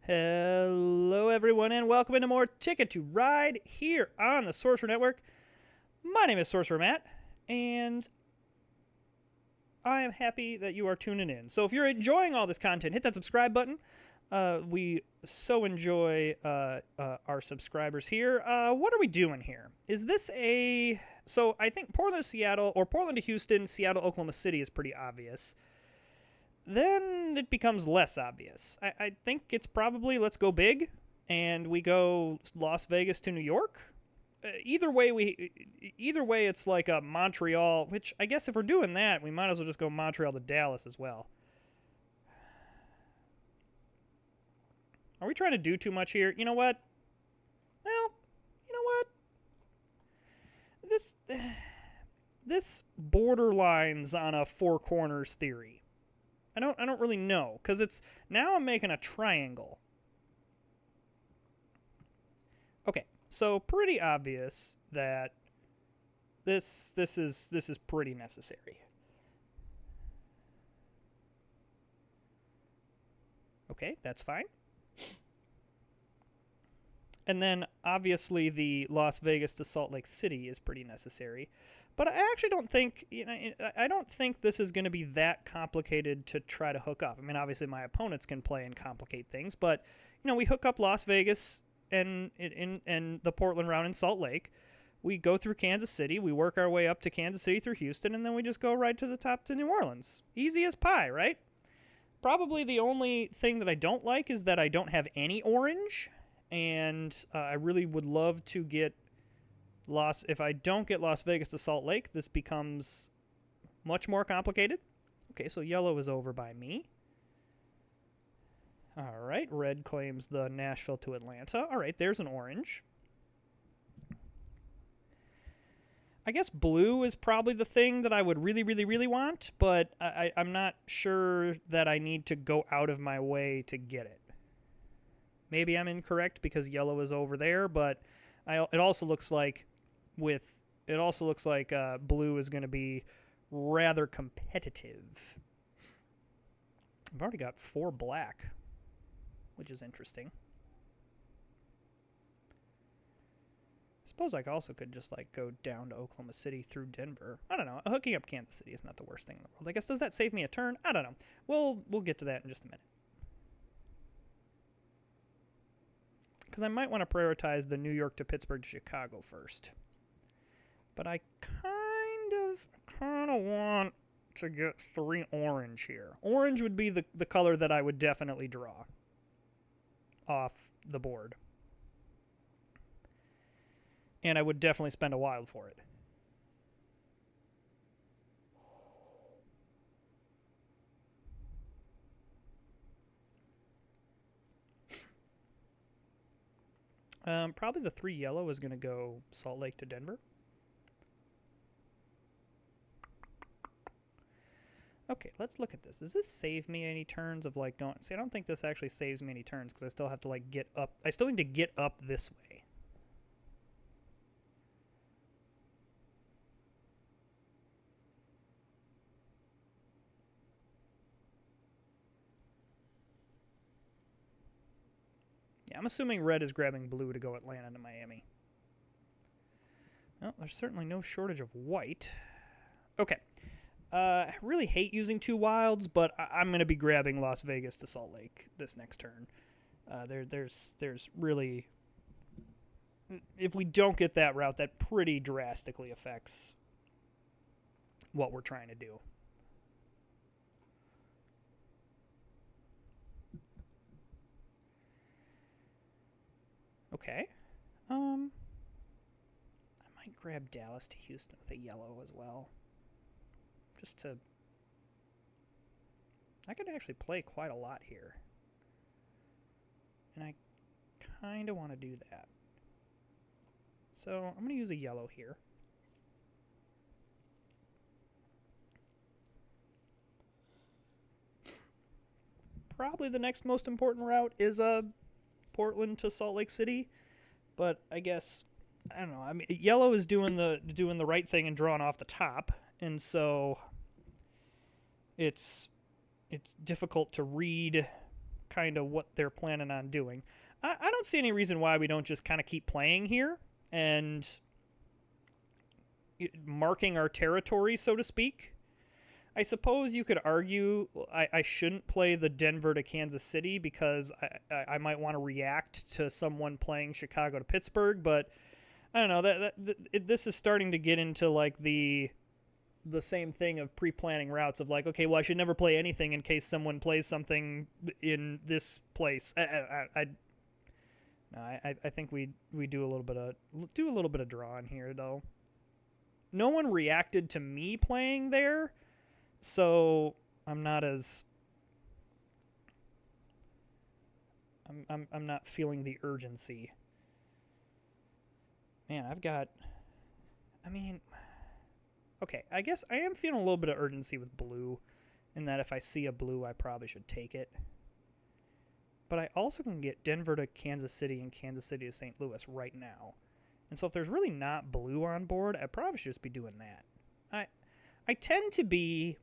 Hello, everyone, and welcome into more Ticket to Ride here on the Sorcerer Network. My name is Sorcerer Matt, and I am happy that you are tuning in. So, if you're enjoying all this content, hit that subscribe button. We so enjoy our subscribers here. What are we doing here? Is this a. So, I think Portland to Seattle, or Portland to Houston, Seattle, Oklahoma City is pretty obvious. Then it becomes less obvious. I think it's probably let's go big, and we go Las Vegas to New York. Either way, it's like a Montreal. Which I guess if we're doing that, we might as well just go Montreal to Dallas as well. Are we trying to do too much here? You know what? Well, you know what? This borderlines on a four corners theory. I don't really know, because it's now I'm making a triangle. Okay, so pretty obvious that this is pretty necessary. Okay, that's fine. And then obviously the Las Vegas to Salt Lake City is pretty necessary. But I actually don't think, I don't think this is going to be that complicated to try to hook up. I mean, obviously my opponents can play and complicate things, but we hook up Las Vegas and the Portland round in Salt Lake. We go through Kansas City, we work our way up to Kansas City through Houston, and then we just go right to the top to New Orleans. Easy as pie, right? Probably the only thing that I don't like is that I don't have any orange, and I really would love to get if I don't get Las Vegas to Salt Lake, this becomes much more complicated. Okay, so yellow is over by me. All right, red claims the Nashville to Atlanta. All right, there's an orange. I guess blue is probably the thing that I would really, really, really want, but I'm not sure that I need to go out of my way to get it. Maybe I'm incorrect because yellow is over there, but it also looks like blue is going to be rather competitive. I've already got 4 black, which is interesting. I suppose I also could just go down to Oklahoma City through Denver. I don't know. Hooking up Kansas City is not the worst thing in the world. I guess, does that save me a turn? I don't know. We'll get to that in just a minute. Because I might want to prioritize the New York to Pittsburgh to Chicago first. But I kind of want to get 3 orange here. Orange would be the color that I would definitely draw off the board. And I would definitely spend a while for it. Probably the 3 yellow is going to go Salt Lake to Denver. Okay, let's look at this. Does this save me any turns of going? See, I don't think this actually saves me any turns because I still have to get up. I still need to get up this way. Yeah, I'm assuming red is grabbing blue to go Atlanta to Miami. Well, there's certainly no shortage of white. Okay. I really hate using 2 wilds, but I'm going to be grabbing Las Vegas to Salt Lake this next turn. There's really... If we don't get that route, that pretty drastically affects what we're trying to do. Okay. I might grab Dallas to Houston with a yellow as well. Just to... I could actually play quite a lot here. And I kind of want to do that. So I'm going to use a yellow here. Probably the next most important route is Portland to Salt Lake City, but I guess I don't know. I mean, yellow is doing the right thing and drawing off the top, and so it's difficult to read kind of what they're planning on doing. I don't see any reason why we don't just kind of keep playing here and marking our territory, so to speak. I suppose you could argue I shouldn't play the Denver to Kansas City because I might want to react to someone playing Chicago to Pittsburgh, but I don't know. This is starting to get into like the same thing of pre-planning routes of like, okay, well, I should never play anything in case someone plays something in this place. I think we do a little bit of drawing here though. No one reacted to me playing there, so I'm not as I'm not feeling the urgency. Man, okay, I guess I am feeling a little bit of urgency with blue, in that if I see a blue, I probably should take it. But I also can get Denver to Kansas City and Kansas City to St. Louis right now. And so if there's really not blue on board, I probably should just be doing that. I tend to be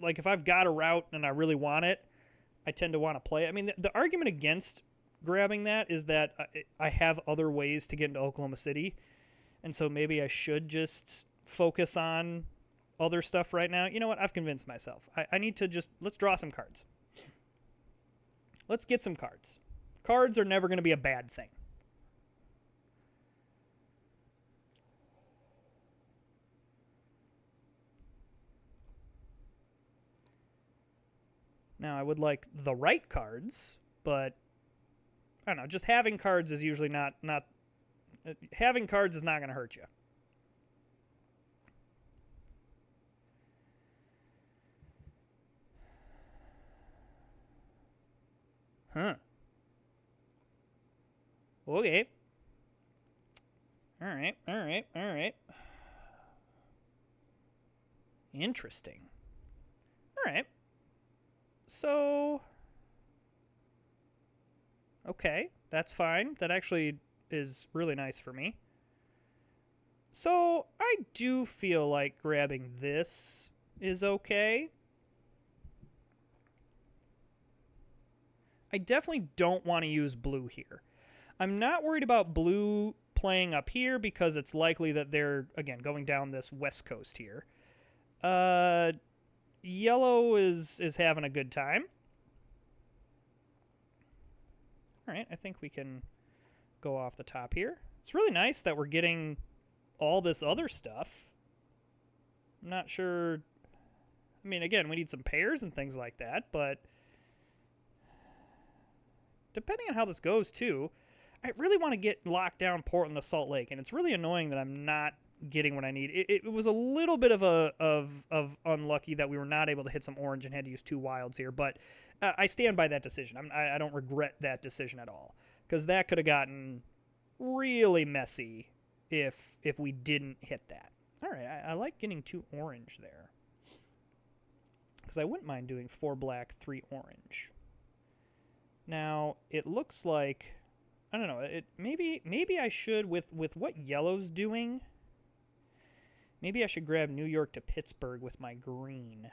like, if I've got a route and I really want it, I tend to want to play it. I mean, the argument against grabbing that is that I have other ways to get into Oklahoma City, and so maybe I should just focus on other stuff right now. You know what? I've convinced myself. I need to let's draw some cards. Let's get some cards. Cards are never going to be a bad thing. Now, I would like the right cards, but I don't know. Just having cards is usually not having cards is not going to hurt you. Huh. Okay. All right. Interesting. All right. So, okay, that's fine. That actually is really nice for me. So, I do feel like grabbing this is okay. I definitely don't want to use blue here. I'm not worried about blue playing up here because it's likely that they're, again, going down this west coast here. Yellow is having a good time. All right, I think we can go off the top here. It's really nice that we're getting all this other stuff. I'm not sure. I mean, again, we need some pairs and things like that, but depending on how this goes, too, I really want to get locked down Portland to Salt Lake, and it's really annoying that I'm not getting what I need. It was a little bit of unlucky that we were not able to hit some orange and had to use 2 wilds here, but I stand by that decision. I don't regret that decision at all, because that could have gotten really messy if we didn't hit that. All right, I like getting 2 orange there, because I wouldn't mind doing 4 black, 3 orange. Now it looks like, I don't know. Maybe I should, with what yellow's doing. Maybe I should grab New York to Pittsburgh with my green.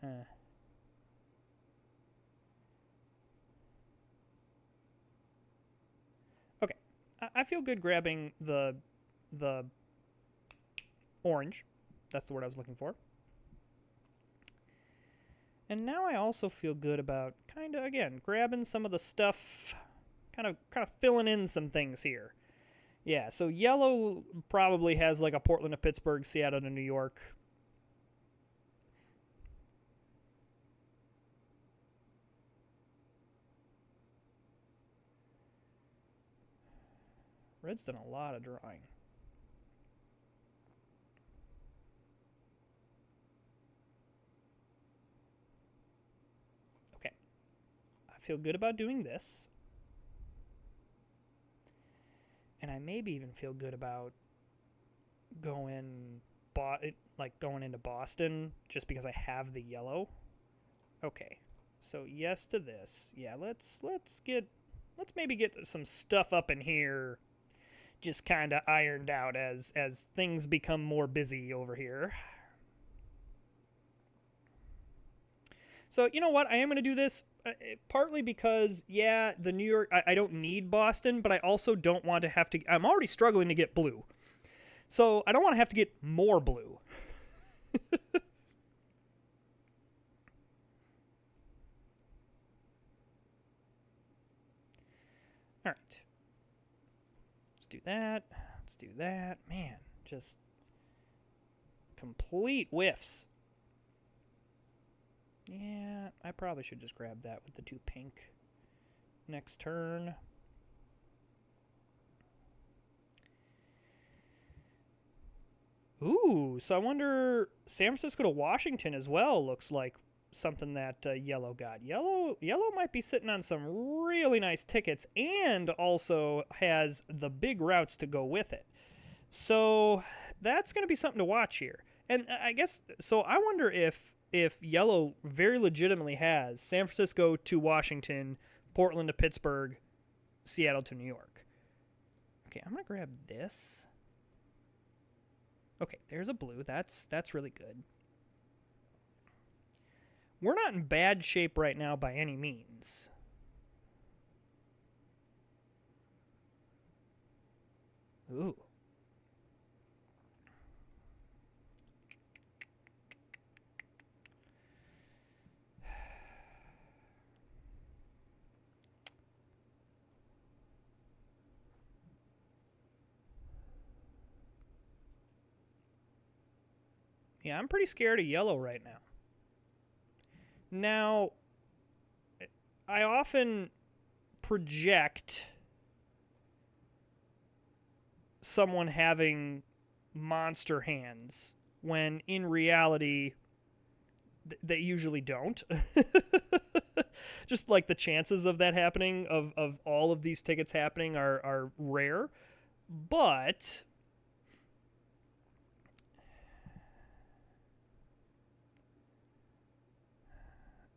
Huh. Okay, I feel good grabbing the orange. That's the word I was looking for. And now I also feel good about kind of, again, grabbing some of the stuff, kind of filling in some things here. Yeah, so yellow probably has like a Portland to Pittsburgh, Seattle to New York. Red's done a lot of drawing. Okay. I feel good about doing this. And I maybe even feel good about going into Boston just because I have the yellow. Okay. So yes to this. Yeah, let's maybe get some stuff up in here just kind of ironed out as things become more busy over here. So you know what? I am going to do this partly because, yeah, the New York. I don't need Boston, but I also don't want to have to. I'm already struggling to get blue, so I don't want to have to get more blue. All right, let's do that. Let's do that. Man, just complete whiffs. Yeah, I probably should just grab that with the 2 pink next turn. Ooh, so I wonder San Francisco to Washington as well looks like something that yellow got. Yellow might be sitting on some really nice tickets and also has the big routes to go with it. So that's going to be something to watch here. And I guess so. I wonder if yellow very legitimately has San Francisco to Washington, Portland to Pittsburgh, Seattle to New York. Okay, I'm going to grab this. Okay, there's a blue. That's really good. We're not in bad shape right now by any means. Ooh. Yeah, I'm pretty scared of yellow right now. Now, I often project someone having monster hands when in reality they usually don't. Just like the chances of that happening, of all of these tickets happening, are rare. But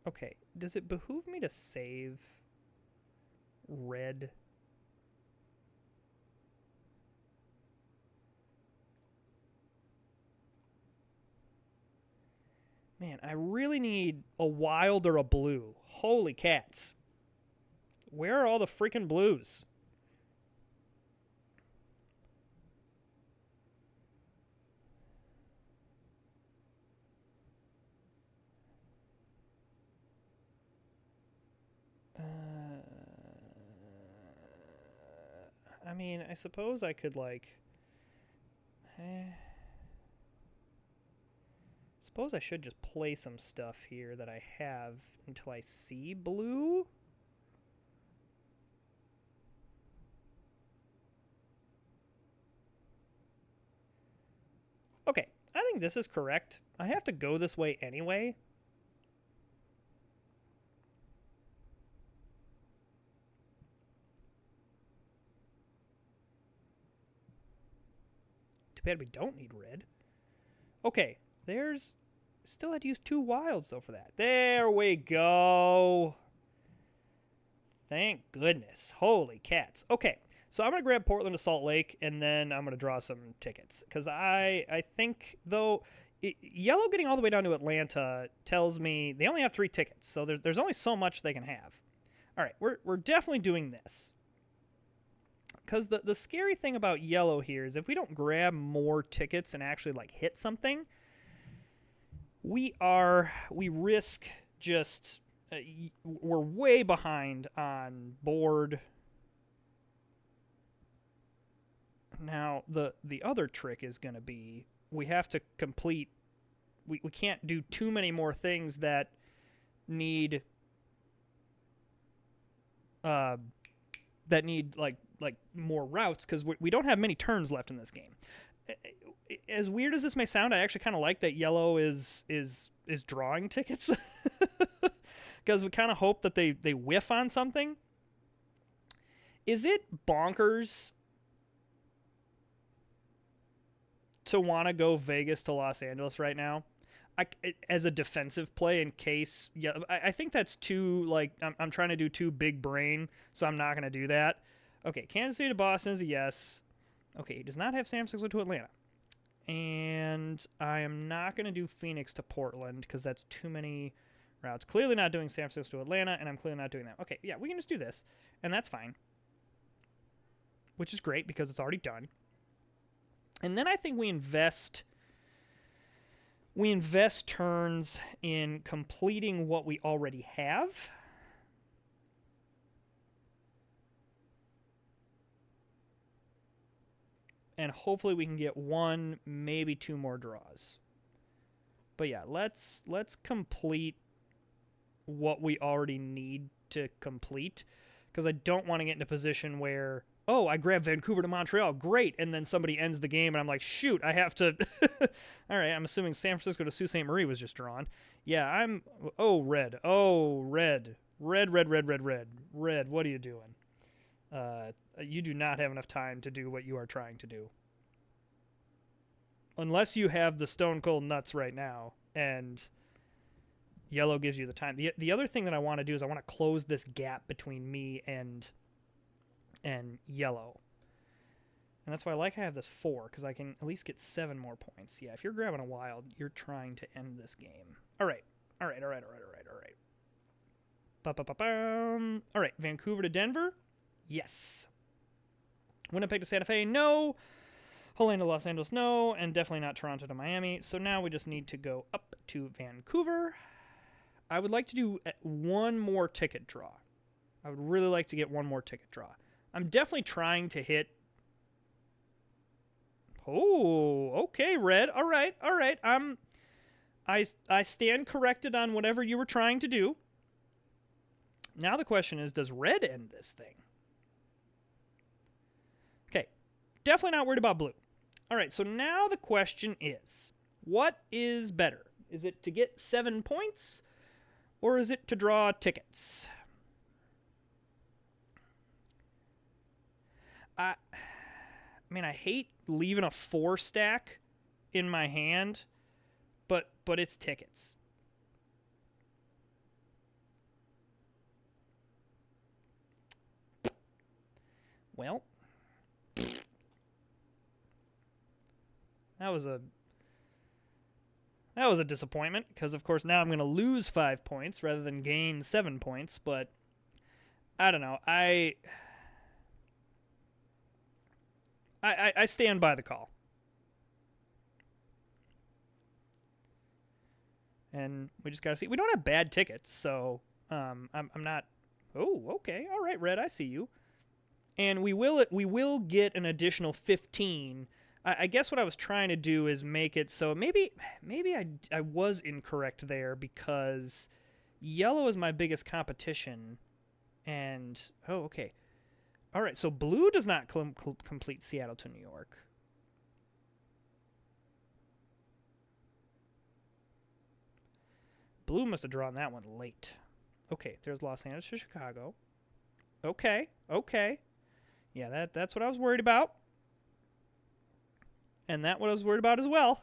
okay, does it behoove me to save red? Man, I really need a wild or a blue. Holy cats. Where are all the freaking blues? I mean, I suppose I could, like... Suppose I should just play some stuff here that I have until I see blue. Okay, I think this is correct. I have to go this way anyway. Too bad we don't need red. Okay, there's... Still had to use 2 wilds, though, for that. There we go. Thank goodness. Holy cats. Okay, so I'm going to grab Portland to Salt Lake, and then I'm going to draw some tickets. Because I think, though, yellow getting all the way down to Atlanta tells me they only have 3 tickets. So there's only so much they can have. All right, we're definitely doing this. Because the scary thing about yellow here is if we don't grab more tickets and actually, like, hit something, we risk just... we're way behind on board. Now, the other trick is going to be we have to complete... We can't do too many more things that need... like more routes, because we don't have many turns left in this game. As weird as this may sound, I actually kind of like that yellow is drawing tickets, because we kind of hope that they whiff on something. Is it bonkers to want to go Vegas to Los Angeles right now? As a defensive play in case, yeah, I think that's too, like, I'm trying to do too big brain, so I'm not going to do that. Okay, Kansas City to Boston is a yes. Okay, he does not have San Francisco to Atlanta. And I am not going to do Phoenix to Portland because that's too many routes. Clearly not doing San Francisco to Atlanta, and I'm clearly not doing that. Okay, yeah, we can just do this, and that's fine. Which is great because it's already done. And then I think we invest turns in completing what we already have. And hopefully we can get one, maybe two more draws. But yeah, let's complete what we already need to complete, because I don't want to get in a position where, oh, I grabbed Vancouver to Montreal, great, and then somebody ends the game and I'm like, shoot, I have to. All right, I'm assuming San Francisco to Sault Ste. Marie was just drawn. Yeah, red, red, what are you doing? You do not have enough time to do what you are trying to do. Unless you have the stone cold nuts right now, and yellow gives you the time. The other thing that I want to do is I want to close this gap between me and yellow. And that's why I have this 4, because I can at least get 7 more points. Yeah, if you're grabbing a wild, you're trying to end this game. All right. All right, Vancouver to Denver? Yes. Winnipeg to Santa Fe? No. Helena to Los Angeles? No. And definitely not Toronto to Miami. So now we just need to go up to Vancouver. I would like to do one more ticket draw. I would really like to get one more ticket draw. I'm definitely trying to hit. Oh, okay, red. All right. I stand corrected on whatever you were trying to do. Now the question is, does red end this thing? Okay, definitely not worried about blue. All right, so now the question is, what is better? Is it to get 7 points, or is it to draw tickets? I mean, I hate leaving a 4 stack in my hand, but it's tickets. Well, that was a disappointment, because of course now I'm going to lose 5 points rather than gain 7 points, but I don't know. I stand by the call. And we just got to see. We don't have bad tickets, so I'm not. Oh, okay. All right, red, I see you. And we will get an additional 15. I guess what I was trying to do is make it so maybe I was incorrect there, because yellow is my biggest competition. And, oh, okay. All right, so blue does not complete Seattle to New York. Blue must have drawn that one late. Okay, there's Los Angeles to Chicago. Okay. Yeah, that's what I was worried about. And that's what I was worried about as well.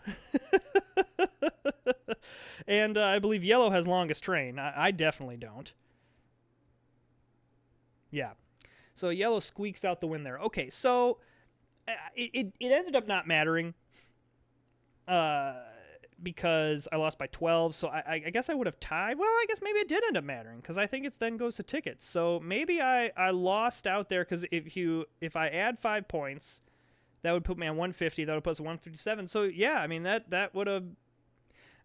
And I believe yellow has longest train. I definitely don't. Yeah. So yellow squeaks out the win there. Okay, so it ended up not mattering. Because I lost by 12, so I guess I would have tied. Well, I guess maybe it did end up mattering, because I think it then goes to tickets. So maybe I lost out there, because if I add 5 points, that would put me on 150. That would put us at 157. So yeah, I mean that would have.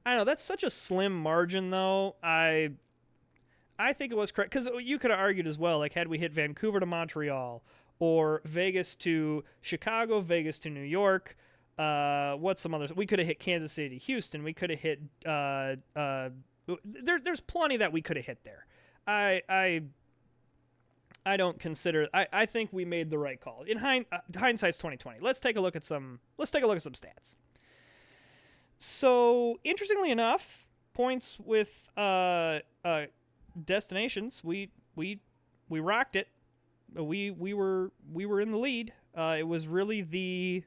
I don't know. That's such a slim margin, though. I think it was correct, because you could have argued as well. Like, had we hit Vancouver to Montreal, or Vegas to Chicago, Vegas to New York. What's some others? We could have hit Kansas City, Houston. We could have hit. There's plenty that we could have hit there. I don't consider. I think we made the right call. In hindsight's 2020. Let's take a look at some stats. So interestingly enough, points with destinations. We rocked it. We were in the lead. It was really the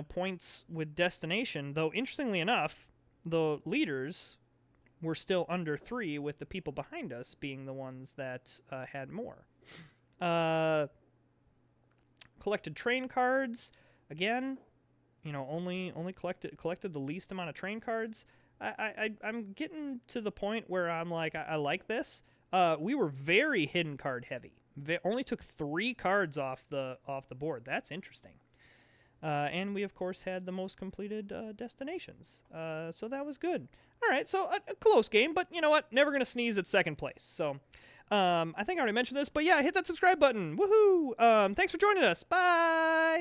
points with destination, though interestingly enough, the leaders were still under 3, with the people behind us being the ones that had more. Collected train cards. Again, only collected the least amount of train cards. I'm getting to the point where I'm like, I like this. We were very hidden card heavy. Only took 3 cards off the board. That's interesting. And we, of course, had the most completed destinations. So that was good. All right, so a close game, but you know what? Never going to sneeze at second place. So I think I already mentioned this, but yeah, hit that subscribe button. Woohoo! Thanks for joining us. Bye!